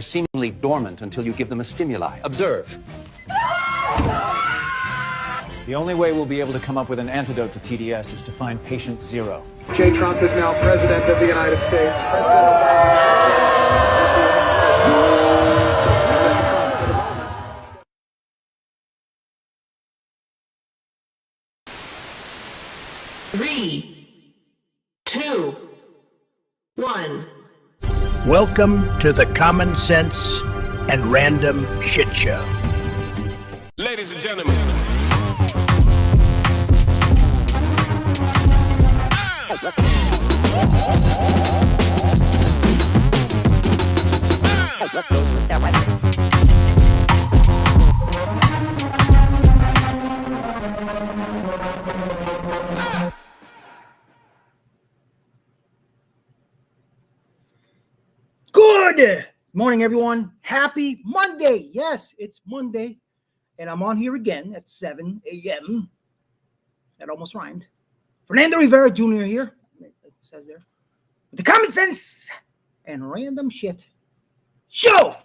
seemingly dormant until you give them a stimuli. Observe. The only way we'll be able to come up with an antidote to TDS is to find patient zero. J. Trump is now president of the United States. President Three, two, one. Welcome to the Common Sense and Random Shit Show. Ladies and gentlemen. Good morning, everyone. Happy Monday. Yes, it's Monday, and I'm on here again at 7 a.m. That almost rhymed. Fernando Rivera Jr. here. It says there. With the Common Sense and Random Shit Show.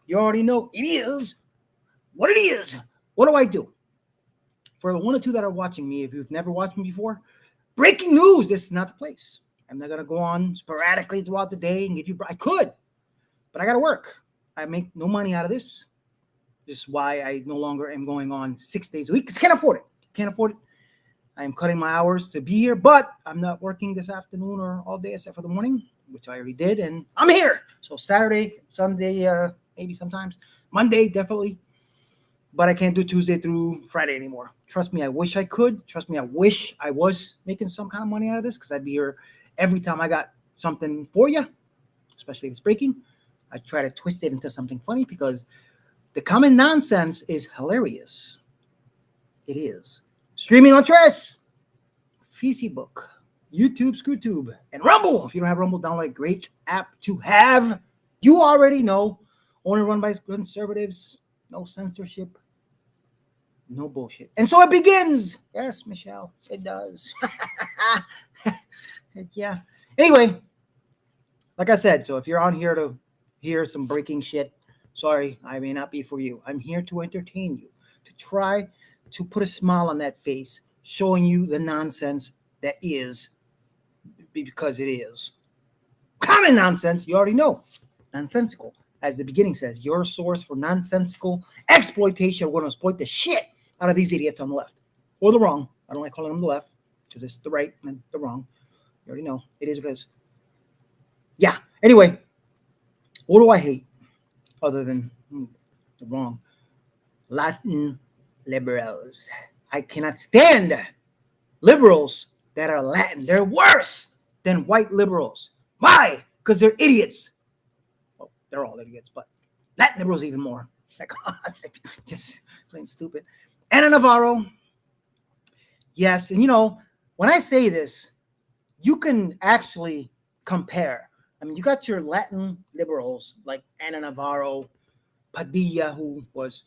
You already know it is what it is. What do I do? For the one or two that are watching me, if you've never watched me before, breaking news. This is not the place. I'm not going to go on sporadically throughout the day and give you, I could, but I got to work. I make no money out of this. This is why I no longer am going on 6 days a week because I can't afford it. Can't afford it. I am cutting my hours to be here, but I'm not working this afternoon or all day except for the morning, which I already did, and I'm here. So Saturday, Sunday, maybe sometimes. Monday, definitely. But I can't do Tuesday through Friday anymore. Trust me, I wish I could. Trust me, I wish I was making some kind of money out of this because I'd be here every time I got something for you, especially if it's breaking. I try to twist it into something funny because the common nonsense is hilarious. It is. Streaming on Tres, Facebook, YouTube, ScrewTube, and Rumble. If you don't have Rumble, download a great app to have. You already know. Only run by conservatives. No censorship. No bullshit. And so it begins. Yes, Michelle, it does. Yeah. Anyway, like I said, so if you're on here to hear some breaking shit, sorry, I may not be for you. I'm here to entertain you, to try to put a smile on that face, showing you the nonsense that is, because it is. Common nonsense, you already know. Nonsensical, as the beginning says, your source for nonsensical exploitation. We're going to exploit the shit out of these idiots on the left. Or the wrong. I don't like calling them the left, because it's the right and the wrong. You already know. It is what it is. Yeah. Anyway, what do I hate other than the wrong? Latin liberals. I cannot stand liberals that are Latin. They're worse than white liberals. Why? Because they're idiots. Well, they're all idiots, but Latin liberals even more. Like, just plain stupid. Ana Navarro. Yes, and you know, when I say this, you can actually compare. I mean, you got your Latin liberals like Ana Navarro, Padilla, who was,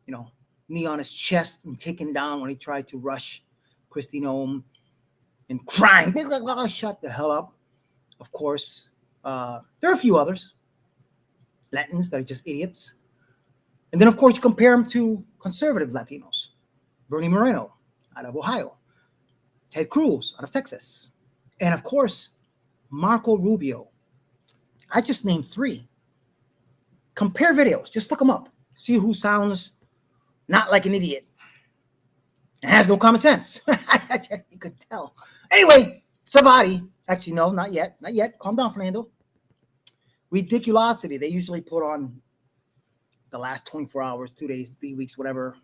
you know, knee on his chest and taken down when he tried to rush Kristi Noem and crying, shut the hell up. Of course, there are a few others, Latins that are just idiots. And then, of course, you compare them to conservative Latinos. Bernie Moreno out of Ohio. Ted Cruz out of Texas. And, of course, Marco Rubio. I just named three. Compare videos. Just look them up. See who sounds not like an idiot and has no common sense. You could tell. Anyway, Savati. Actually, no, not yet. Not yet. Calm down, Fernando. Ridiculosity. They usually put on the last 24 hours, 2 days, 3 weeks, whatever,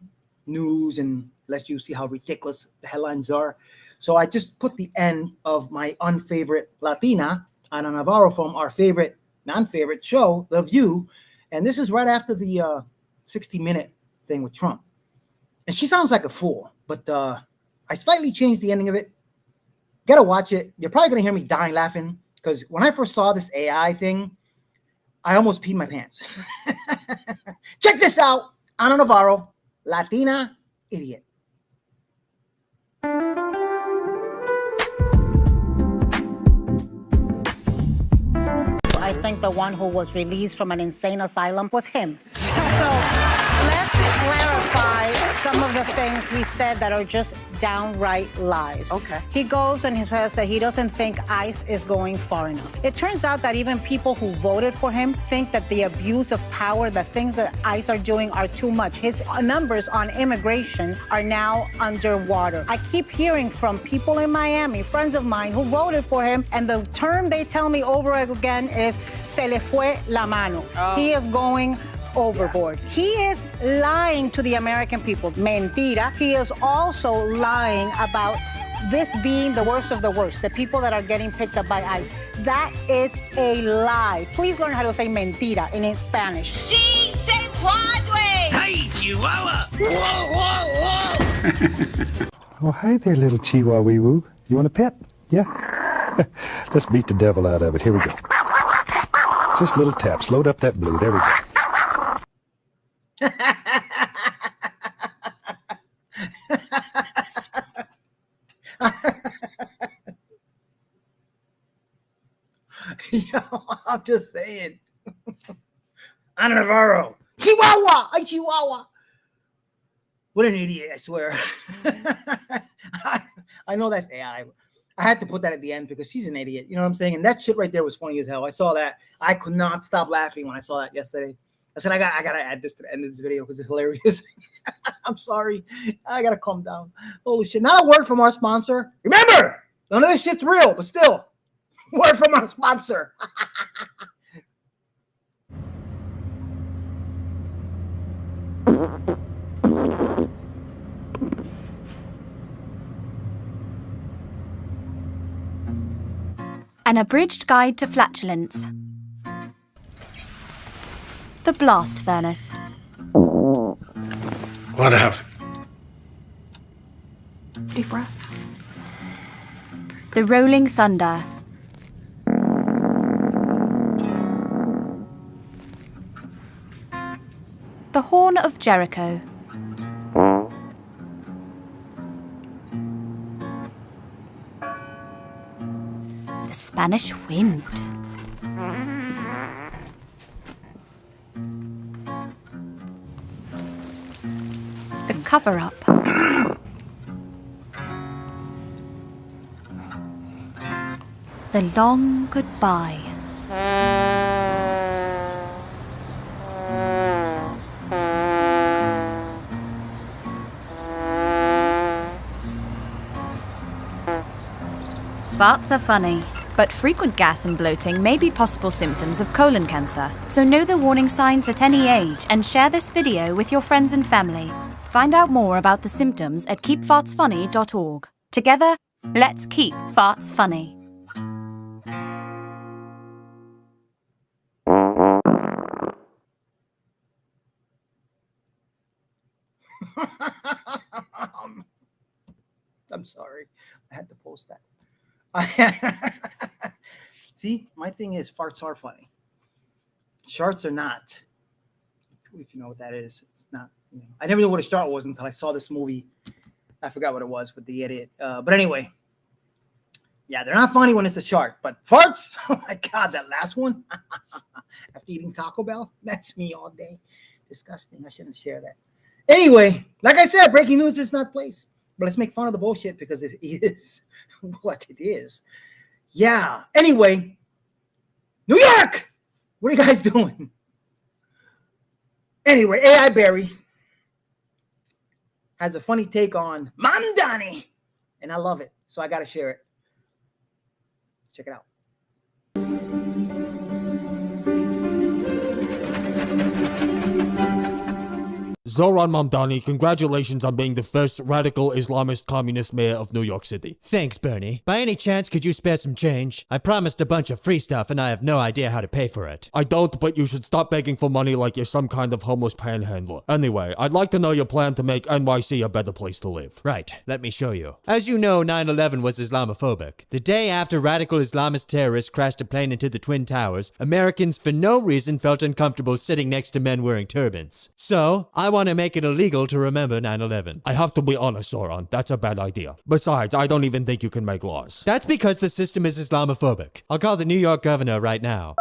news, and lets you see how ridiculous the headlines are. So I just put the end of my unfavorite Latina, Ana Navarro, from our favorite, non-favorite show, The View. And this is right after the 60-minute thing with Trump. And she sounds like a fool, but I slightly changed the ending of it. Gotta watch it. You're probably gonna hear me dying laughing because when I first saw this AI thing, I almost peed my pants. Check this out. Ana Navarro, Latina idiot. I I think the one who was released from an insane asylum was him. So let's clarify some of the things he said that are just downright lies. Okay. He goes and he says that he doesn't think ICE is going far enough. It turns out that even people who voted for him think that the abuse of power, the things that ICE are doing are too much. His numbers on immigration are now underwater. I keep hearing from people in Miami, friends of mine who voted for him, and the term they tell me over again is se le fue la mano. Oh. He is going overboard. He is lying to the American people. Mentira. He is also lying about this being the worst of the worst, the people that are getting picked up by ICE. That is a lie. Please learn how to say mentira in Spanish. Sí se puede. Hey, Chihuahua! Whoa, whoa, whoa! Oh, hi there, little Chihuahua-wee-woo. You want a pet? Yeah? Let's beat the devil out of it. Here we go. Just little taps. Load up that blue. There we go. Yo, I'm just saying. Ana Navarro. Chihuahua! Ay, Chihuahua! What an idiot, I swear. I know that's AI. I had to put that at the end because he's an idiot. You know what I'm saying? And that shit right there was funny as hell. I saw that. I could not stop laughing when I saw that yesterday. I said, I gotta add this to the end of this video because it's hilarious. I'm sorry. I gotta calm down. Holy shit. Not a word from our sponsor. Remember, none of this shit's real, but still, word from our sponsor. An abridged guide to flatulence. The blast furnace. What up? Deep breath. The rolling thunder. The horn of Jericho. The Spanish wind. The cover-up. The long goodbye. Farts are funny, but frequent gas and bloating may be possible symptoms of colon cancer. So know the warning signs at any age and share this video with your friends and family. Find out more about the symptoms at keepfartsfunny.org. Together, let's keep farts funny. I'm sorry. I had to post that. See, my thing is farts are funny. Sharts are not. If you know what that is, it's not. You know, I never knew what a shart was until I saw this movie. I forgot what it was with the idiot. But anyway, yeah, they're not funny when it's a shark. But farts, oh my God, that last one after eating Taco Bell, that's me all day. Disgusting. I shouldn't share that. Anyway, like I said, breaking news is not place. But let's make fun of the bullshit because it is what it is. Yeah. Anyway, New York, what are you guys doing? Anyway, AI Barry has a funny take on Mom Donnie, and I love it. So I got to share it. Check it out. Zoran Mamdani, congratulations on being the first radical Islamist communist mayor of New York City. Thanks, Bernie. By any chance, could you spare some change? I promised a bunch of free stuff and I have no idea how to pay for it. I don't, but you should stop begging for money like you're some kind of homeless panhandler. Anyway, I'd like to know your plan to make NYC a better place to live. Right, let me show you. As you know, 9/11 was Islamophobic. The day after radical Islamist terrorists crashed a plane into the Twin Towers, Americans for no reason felt uncomfortable sitting next to men wearing turbans. So, I want to make it illegal to remember 9/11. I have to be honest, Zoran, that's a bad idea. Besides, I don't even think you can make laws. That's because the system is Islamophobic. I'll call the New York governor right now.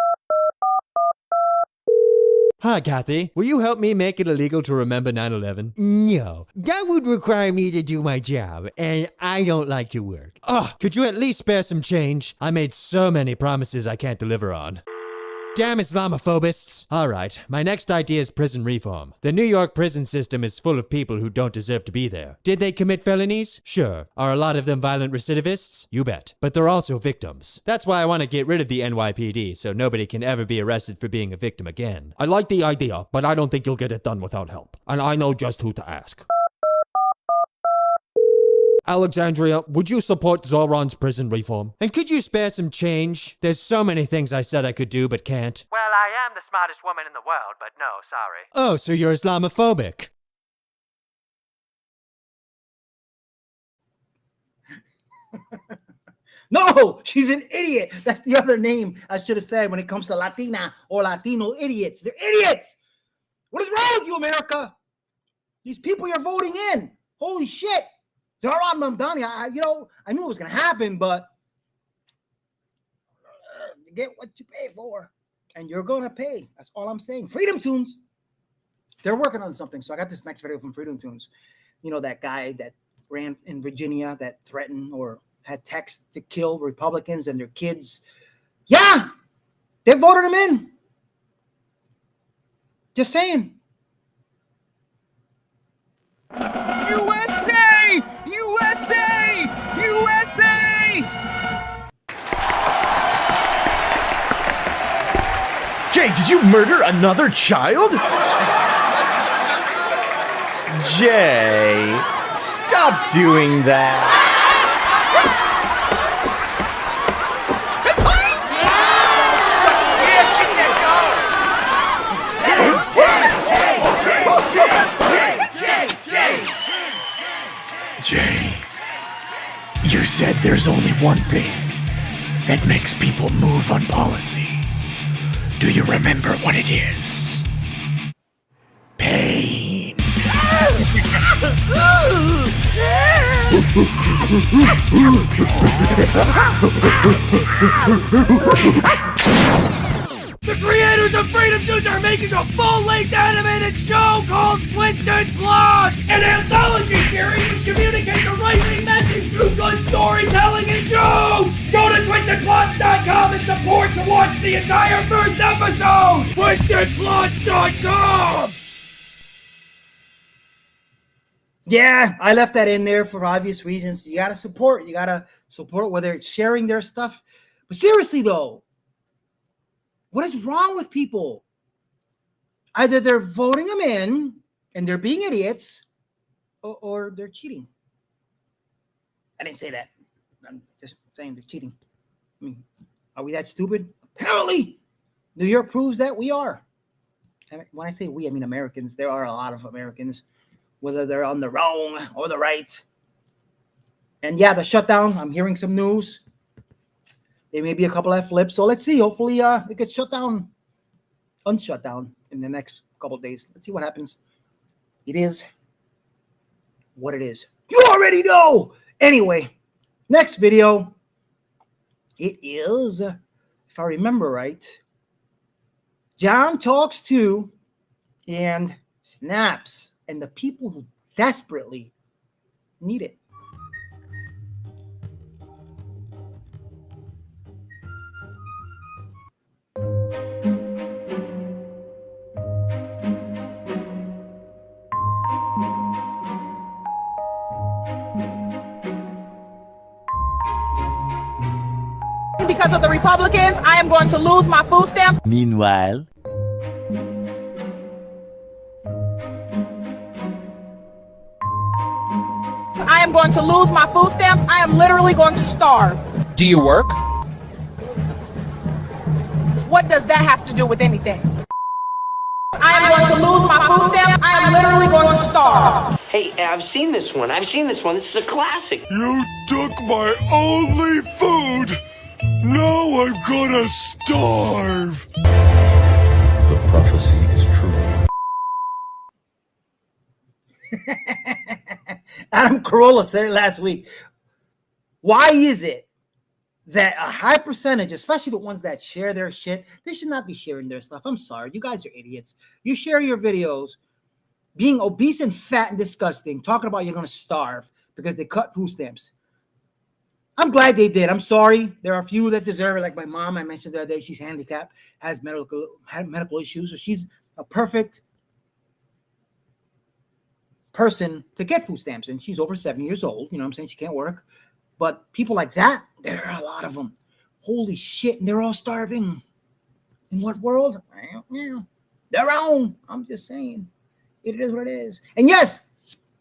Hi, Kathy. Will you help me make it illegal to remember 9/11? No. That would require me to do my job, and I don't like to work. Ugh, could you at least spare some change? I made so many promises I can't deliver on. Damn Islamophobists! Alright, my next idea is prison reform. The New York prison system is full of people who don't deserve to be there. Did they commit felonies? Sure. Are a lot of them violent recidivists? You bet. But they're also victims. That's why I want to get rid of the NYPD, so nobody can ever be arrested for being a victim again. I like the idea, but I don't think you'll get it done without help. And I know just who to ask. Alexandria, would you support Zoran's prison reform? And could you spare some change? There's so many things I said I could do but can't. Well, I am the smartest woman in the world, but no, sorry. Oh, so you're Islamophobic. No, she's an idiot. That's the other name I should have said when it comes to Latina or Latino idiots. They're idiots. What is wrong with you, America? These people you're voting in. Holy shit. Zoran Mamdani, I knew it was going to happen, but you get what you pay for, and you're going to pay. That's all I'm saying. Freedom Tunes, they're working on something. So I got this next video from Freedom Tunes. You know, that guy that ran in Virginia that threatened or had texts to kill Republicans and their kids. Yeah, they voted him in. Just saying. USA! USA! USA! Jay, did you murder another child? Jay, stop doing that. Jay, you said there's only one thing that makes people move on policy. Do you remember what it is? Pain. The creators of Freedom Tunes are making a full-length animated show called Twisted Plots, an anthology series which communicates a right-wing message through good storytelling and jokes. Go to twistedplots.com and support to watch the entire first episode. twistedplots.com. Yeah, I left that in there for obvious reasons. You gotta support whether it's sharing their stuff. But seriously though, what is wrong with people? Either they're voting them in and they're being idiots, or they're cheating. I didn't say that. I'm just saying they're cheating. I mean, are we that stupid? Apparently, New York proves that we are. When I say we, I mean Americans. There are a lot of Americans, whether they're on the wrong or the right. And yeah, the shutdown, I'm hearing some news. There may be a couple that flip. So let's see. Hopefully it gets unshut down in the next couple of days. Let's see what happens. It is what it is. You already know. Anyway, next video. It is, if I remember right, John Talks To and Snaps and the people who desperately need it. Because of the Republicans, I am going to lose my food stamps. Meanwhile, I am going to lose my food stamps. I am literally going to starve. Do you work? What does that have to do with anything? I am going to lose my food stamps. I am literally going to starve. Hey, I've seen this one. This is a classic. You took my only food. Now I'm gonna starve. The prophecy is true. Adam Carolla said it last week. Why is it that a high percentage, especially the ones that share their shit, they should not be sharing their stuff. I'm sorry. You guys are idiots. You share your videos being obese and fat and disgusting, talking about you're going to starve because they cut food stamps. I'm glad they did. I'm sorry. There are a few that deserve it, like my mom. I mentioned the other day, she's handicapped, had medical issues, so she's a perfect person to get food stamps, and she's over 70 years old. You know what I'm saying? She can't work. But people like that, there are a lot of them. Holy shit, and they're all starving. In what world? Their own. I'm just saying. It is what it is. And yes,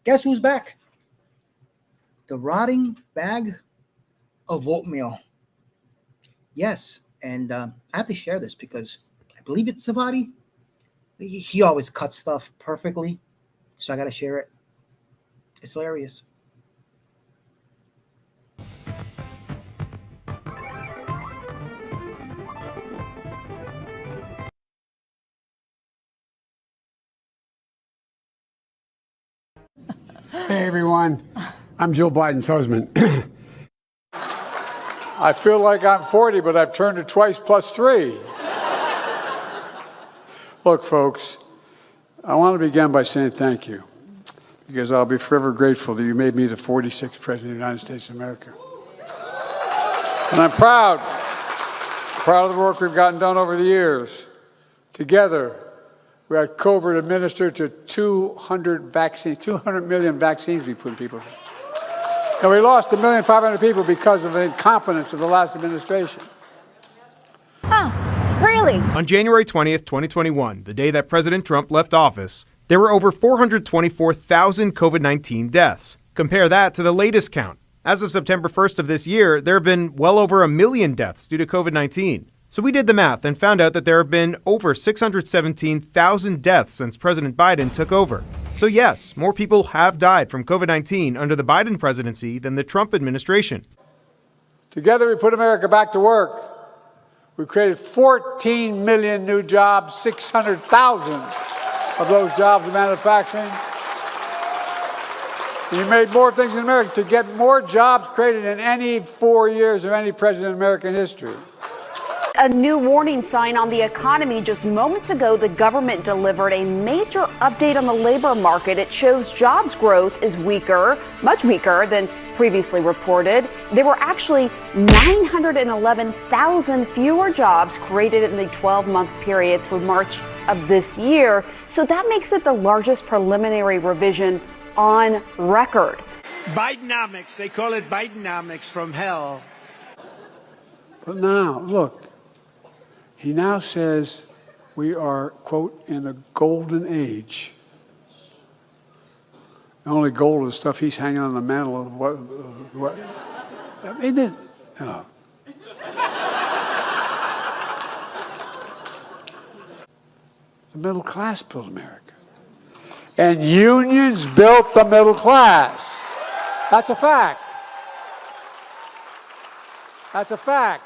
guess who's back? The rotting bag of oatmeal. Yes, and I have to share this because I believe it's Savati. He always cuts stuff perfectly, so I got to share it. It's hilarious. Hey everyone, I'm Joe Biden's husband. I feel like I'm 40, but I've turned it twice plus 3. Look, folks, I want to begin by saying thank you, because I'll be forever grateful that you made me the 46th President of the United States of America. And I'm proud of the work we've gotten done over the years. Together, we had COVID administered to 200 million vaccines we put in people. And we lost 1,500,000 people because of the incompetence of the last administration. Oh, really? On January 20th, 2021, the day that President Trump left office, there were over 424,000 COVID-19 deaths. Compare that to the latest count. As of September 1st of this year, there have been well over 1 million deaths due to COVID-19. So we did the math and found out that there have been over 617,000 deaths since President Biden took over. So yes, more people have died from COVID-19 under the Biden presidency than the Trump administration. Together we put America back to work. We created 14 million new jobs, 600,000 of those jobs in manufacturing. We made more things in America to get more jobs created in any 4 years of any president in American history. A new warning sign on the economy. Just moments ago, the government delivered a major update on the labor market. It shows jobs growth is weaker, much weaker than previously reported. There were actually 911,000 fewer jobs created in the 12-month period through March of this year. So that makes it the largest preliminary revision on record. Bidenomics. They call it Bidenomics from hell. But now, look. He now says we are, quote, in a golden age. The only gold is stuff he's hanging on the mantle of what? Isn't it? Oh. The middle class built America. And unions built the middle class. That's a fact. That's a fact.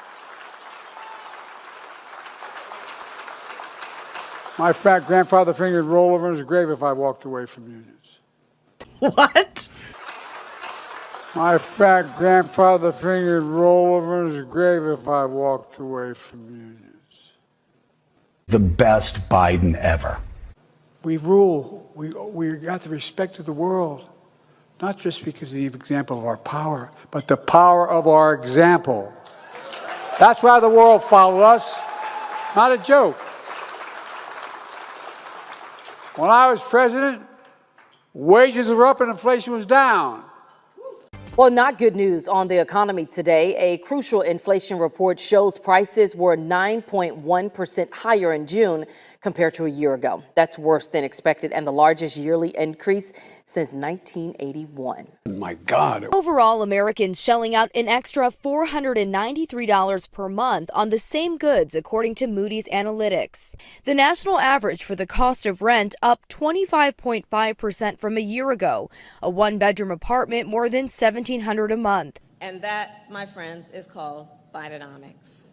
My fat grandfather fingered roll over in his grave if I walked away from unions. What? My fat grandfather fingered roll over in his grave if I walked away from unions. The best Biden ever. We rule. We got the respect of the world, not just because of the example of our power, but the power of our example. That's why the world followed us. Not a joke. When I was president, wages were up and inflation was down. Well, not good news on the economy today. A crucial inflation report shows prices were 9.1% higher in June compared to a year ago. That's worse than expected and the largest yearly increase since 1981. My God. Overall, Americans shelling out an extra $493 per month on the same goods, according to Moody's Analytics. The national average for the cost of rent up 25.5% from a year ago. A one-bedroom apartment more than $1,700 a month. And that, my friends, is called Bidenomics.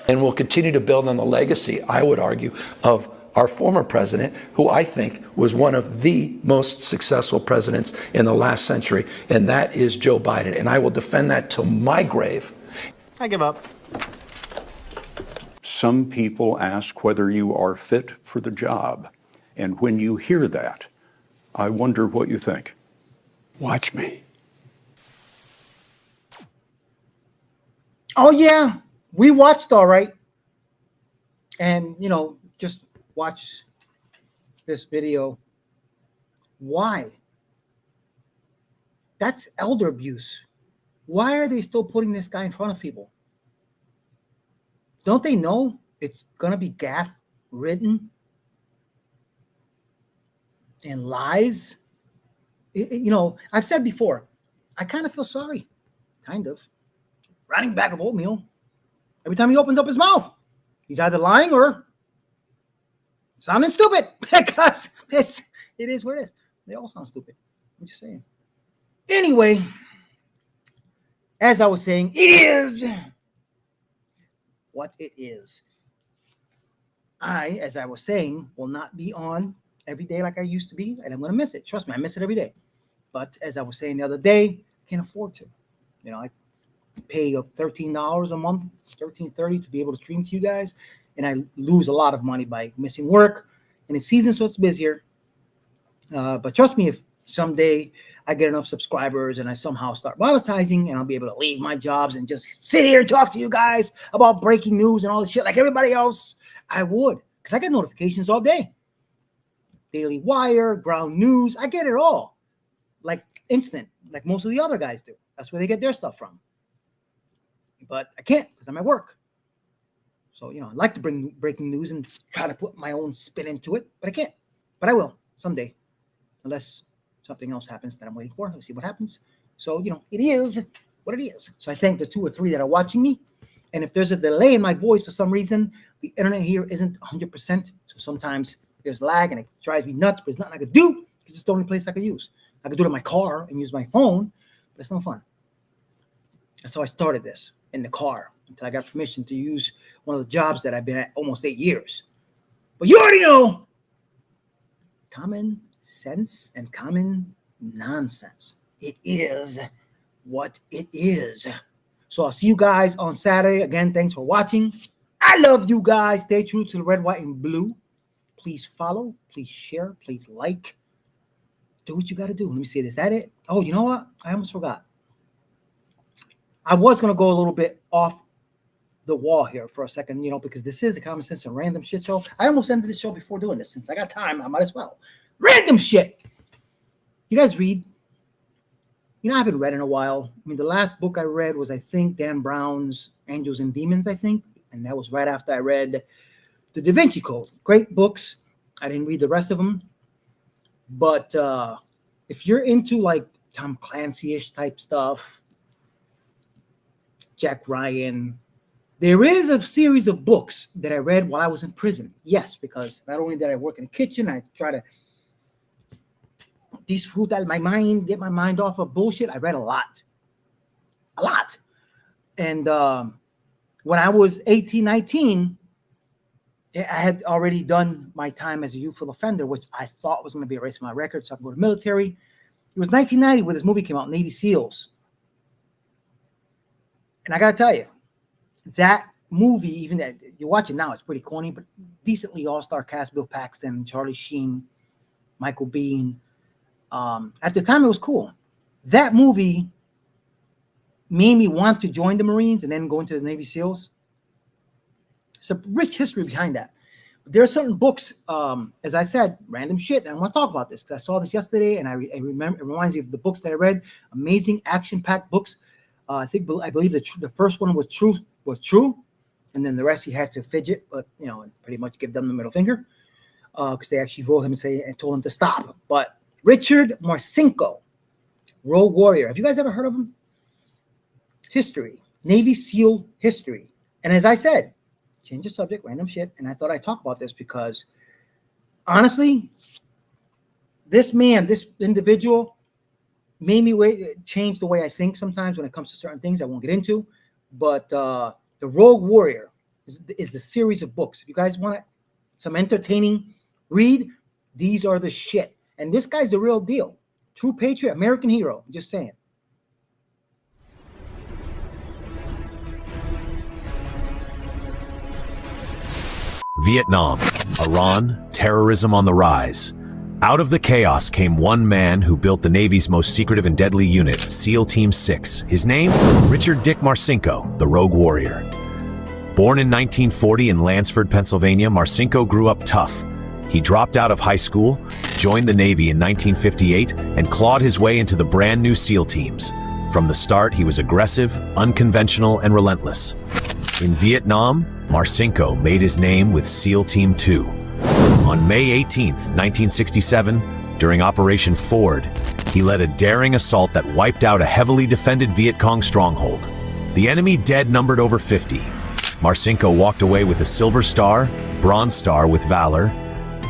And we'll continue to build on the legacy, I would argue, of our former president, who I think was one of the most successful presidents in the last century, and that is Joe Biden. And I will defend that till my grave. I give up. Some people ask whether you are fit for the job. And when you hear that, I wonder what you think. Watch me. Oh, yeah. We watched all right. And, just watch this video. Why? That's elder abuse. Why are they still putting this guy in front of people? Don't they know it's going to be gaff written and lies? I've said before, I kind of feel sorry. Kind of. Running back of oatmeal. Every time he opens up his mouth, he's either lying or sounding stupid, because it is what it is. They all sound stupid. I'm just saying. Anyway, as I was saying, it is what it is. I, as I was saying, will not be on every day like I used to be, and I'm going to miss it. Trust me, I miss it every day. But as I was saying the other day, I can't afford to. I pay up $13 a month, $13.30 to be able to stream to you guys, and I lose a lot of money by missing work. And it's season, so it's busier. But trust me, if someday I get enough subscribers and I somehow start monetizing, and I'll be able to leave my jobs and just sit here and talk to you guys about breaking news and all this shit like everybody else, I would, because I get notifications all day. Daily Wire, Ground News, I get it all, like instant, like most of the other guys do. That's where they get their stuff from. But I can't because I'm at work. So, I like to bring breaking news and try to put my own spin into it, but I can't. But I will someday, unless something else happens that I'm waiting for. Let's see what happens. So, it is what it is. So I thank the 2 or 3 that are watching me. And if there's a delay in my voice for some reason, the internet here isn't 100%. So sometimes there's lag and it drives me nuts, but it's nothing I could do because it's the only place I could use. I could do it in my car and use my phone, but it's no fun. That's how I started this, in the car, until I got permission to use one of the jobs that I've been at almost 8 years. But you already know, common sense and common nonsense. It is what it is. So I'll see you guys on Saturday. Again, thanks for watching. I love you guys. Stay true to the red, white, and blue. Please follow. Please share. Please like. Do what you got to do. Let me see. Is that it? Oh, you know what? I almost forgot. I was going to go a little bit off the wall here for a second, because this is a common sense and random shit show. I almost ended the show before doing this. Since I got time, I might as well. Random shit. You guys read? I haven't read in a while. The last book I read was, I think, Dan Brown's Angels and Demons, I think. And that was right after I read The Da Vinci Code. Great books. I didn't read the rest of them. But if you're into like Tom Clancy-ish type stuff, Jack Ryan, there is a series of books that I read while I was in prison. Yes, because not only did I work in the kitchen, I try to these fruit out of my mind, get my mind off of bullshit. I read a lot. And when I was 18, 19, I had already done my time as a youthful offender, which I thought was going to be erasing my record, so I could go to the military. It was 1990 when this movie came out, Navy SEALs. And I got to tell you, that movie, even that you watch it now, it's pretty corny, but decently all-star cast: Bill Paxton, Charlie Sheen, Michael Biehn. At the time, it was cool. That movie made me want to join the Marines and then go into the Navy SEALs. It's a rich history behind that. But there are certain books, as I said, random shit, and I want to talk about this because I saw this yesterday, and I remember it reminds me of the books that I read. Amazing action-packed books. I believe the first one was true, and then the rest he had to fidget, but and pretty much give them the middle finger because they actually wrote him and told him to stop. But Richard Marcinko, Rogue Warrior. Have you guys ever heard of him? History, Navy SEAL history. And as I said, change the subject, random shit. And I thought I'd talk about this because honestly, this man, this individual made me change the way I think sometimes when it comes to certain things I won't get into. But the Rogue Warrior is the series of books. If you guys want some entertaining read, these are the shit. And this guy's the real deal. True patriot, American hero. Just saying. Vietnam, Iran, terrorism on the rise. Out of the chaos came one man who built the Navy's most secretive and deadly unit, SEAL Team 6. His name? Richard Dick Marcinko, the Rogue Warrior. Born in 1940 in Lansford, Pennsylvania, Marcinko grew up tough. He dropped out of high school, joined the Navy in 1958, and clawed his way into the brand new SEAL teams. From the start, he was aggressive, unconventional, and relentless. In Vietnam, Marcinko made his name with SEAL Team 2. On May 18, 1967, during Operation Ford, he led a daring assault that wiped out a heavily defended Viet Cong stronghold. The enemy dead numbered over 50. Marcinko walked away with a Silver Star, Bronze Star with valor,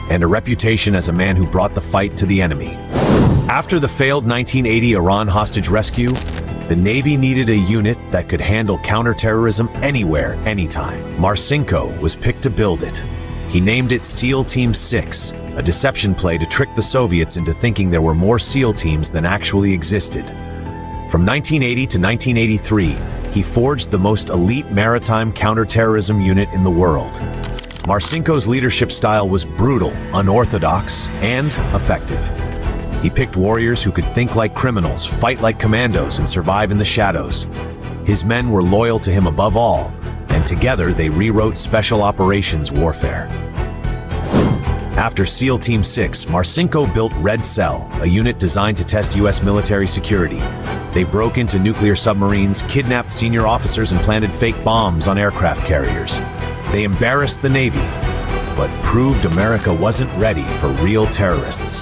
and a reputation as a man who brought the fight to the enemy. After the failed 1980 Iran hostage rescue, the Navy needed a unit that could handle counterterrorism anywhere, anytime. Marcinko was picked to build it. He named it SEAL Team 6, a deception play to trick the Soviets into thinking there were more SEAL teams than actually existed. From 1980 to 1983, he forged the most elite maritime counterterrorism unit in the world. Marcinko's leadership style was brutal, unorthodox, and effective. He picked warriors who could think like criminals, fight like commandos, and survive in the shadows. His men were loyal to him above all, and together they rewrote special operations warfare. After SEAL Team 6, Marcinko built Red Cell, a unit designed to test U.S. military security. They broke into nuclear submarines, kidnapped senior officers, and planted fake bombs on aircraft carriers. They embarrassed the Navy, but proved America wasn't ready for real terrorists.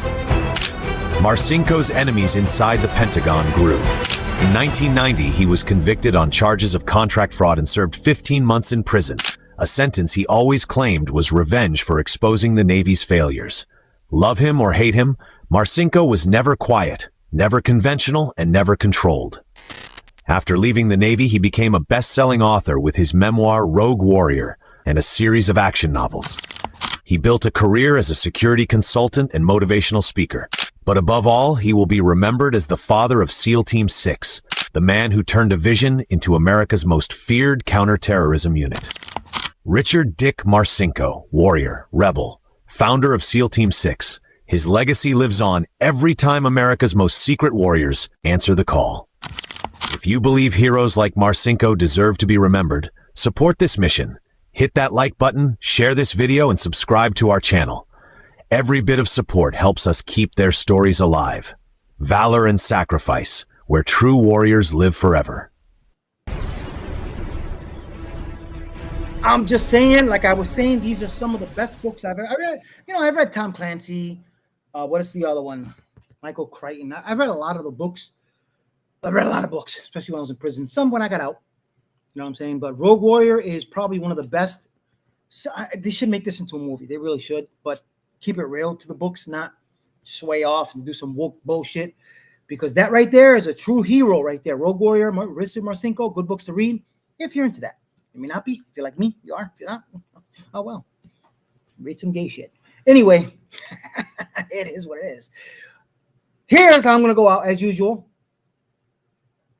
Marcinko's enemies inside the Pentagon grew. In 1990, he was convicted on charges of contract fraud and served 15 months in prison, a sentence he always claimed was revenge for exposing the Navy's failures. Love him or hate him, Marcinko was never quiet, never conventional, and never controlled. After leaving the Navy, he became a best-selling author with his memoir Rogue Warrior and a series of action novels. He built a career as a security consultant and motivational speaker. But above all, he will be remembered as the father of SEAL Team 6, the man who turned a vision into America's most feared counterterrorism unit. Richard Dick Marcinko, warrior, rebel, founder of SEAL Team 6. His legacy lives on every time America's most secret warriors answer the call. If you believe heroes like Marcinko deserve to be remembered, support this mission. Hit that like button, share this video, and subscribe to our channel. Every bit of support helps us keep their stories alive. Valor and sacrifice, where true warriors live forever. I'm just saying, like I was saying, these are some of the best books I've ever read. You know, I've read Tom Clancy. What is the other one? Michael Crichton. I've read a lot of the books. I've read a lot of books, especially when I was in prison. Some when I got out. You know what I'm saying? But Rogue Warrior is probably one of the best. They should make this into a movie. They really should. But keep it real to the books, not sway off and do some woke bullshit. Because that right there is a true hero right there. Rogue Warrior, Richard Marcinko, good books to read if you're into that. You may not be. If you're like me, you are. If you're not, oh well. Read some gay shit. Anyway, it is what it is. Here's how I'm going to go out as usual.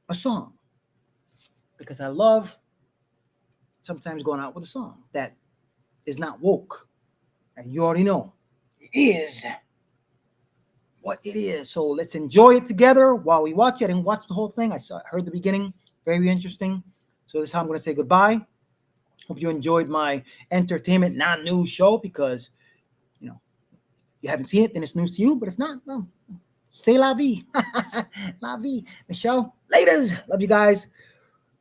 A song. Because I love sometimes going out with a song that is not woke. And you already know it is what it is. So let's enjoy it together while we watch it. I didn't watch the whole thing. I heard the beginning. Very interesting. So this is how I'm going to say goodbye. Hope you enjoyed my entertainment, non-news show because, you know, you haven't seen it, then it's news to you. But if not, well, c'est la vie. La vie. Michelle, laters. Love you guys.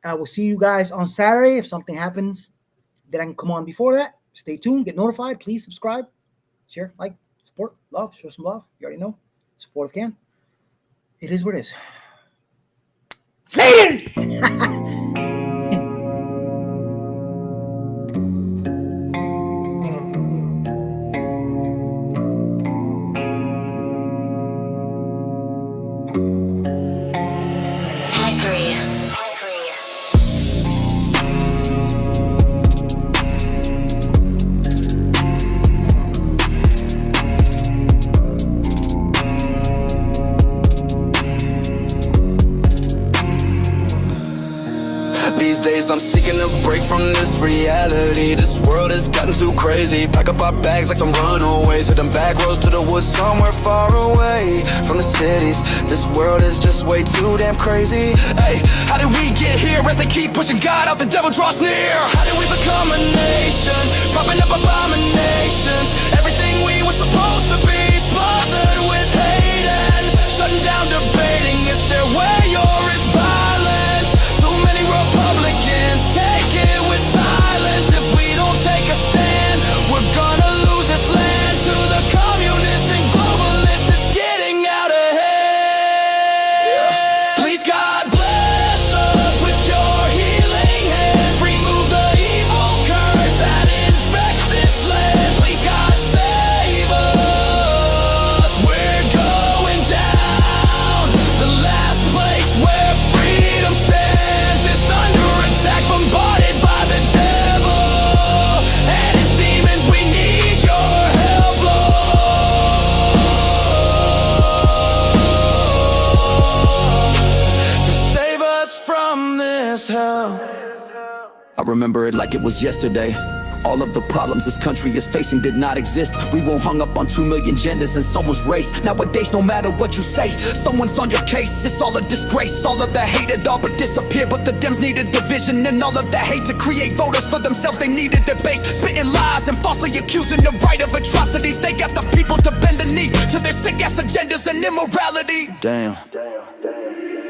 I will see you guys on Saturday. If something happens that I can come on before that, stay tuned. Get notified. Please subscribe, share, like, support, love, show some love. You already know. Support if can. It is what it is. Laters! I'm seeking a break from this reality. This world has gotten too crazy. Pack up our bags like some runaways, hit them back roads to the woods somewhere far away from the cities. This world is just way too damn crazy. Hey, how did we get here? As they keep pushing God out, the devil draws near. How did we become a nation? Propping up abominations. Everything we were supposed to be smothered with hate and shutting down debating. Is there way or is violence? Too many Republicans take it with silence. If we don't take a stand, we're gonna lose this land to the communists and globalists. It's getting out of hand. Please God bless us with your healing hands. Remove the evil curse that infects this land. Please God save us. We're going down. The last place where freedom stands is under attack, bombarded by the devil and his demons. We need your help, Lord, to save us from this hell. I remember it like it was yesterday. All of the problems this country is facing did not exist. We were hung up on 2 million genders and someone's race. Nowadays, no matter what you say, someone's on your case. It's all a disgrace. All of the hate had all but disappeared, but the Dems needed division and all of the hate to create voters for themselves. They needed their base, spitting lies and falsely accusing the right of atrocities. They got the people to bend the knee to their sick-ass agendas and immorality. Damn.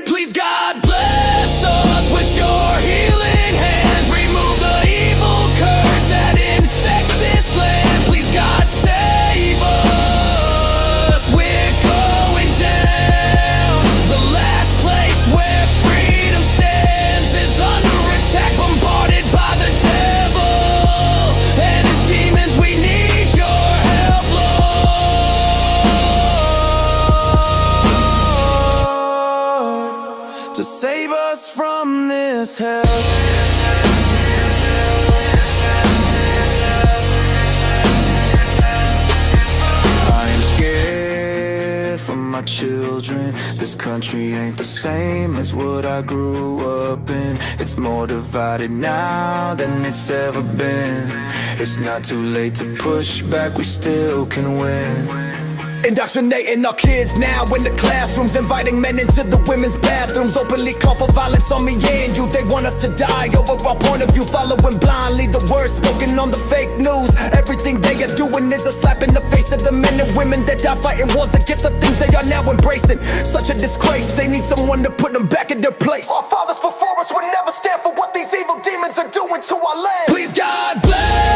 Please God bless us with your healing hands. Remove the evil curse that infects this land. Please God save us. We're going down. The last place where freedom stands is under attack, bombarded by the devil and his demons. We need your help, Lord, to save us from this hell. I am scared for my children. This country ain't the same as what I grew up in. It's more divided now than it's ever been. It's not too late to push back, we still can win. Indoctrinating our kids now in the classrooms, inviting men into the women's bathrooms, openly call for violence on me and you. They want us to die over our point of view, following blindly the words spoken on the fake news. Everything they are doing is a slap in the face of the men and women that die fighting wars against the things they are now embracing. Such a disgrace, they need someone to put them back in their place. Our fathers before us would never stand for what these evil demons are doing to our land. Please God bless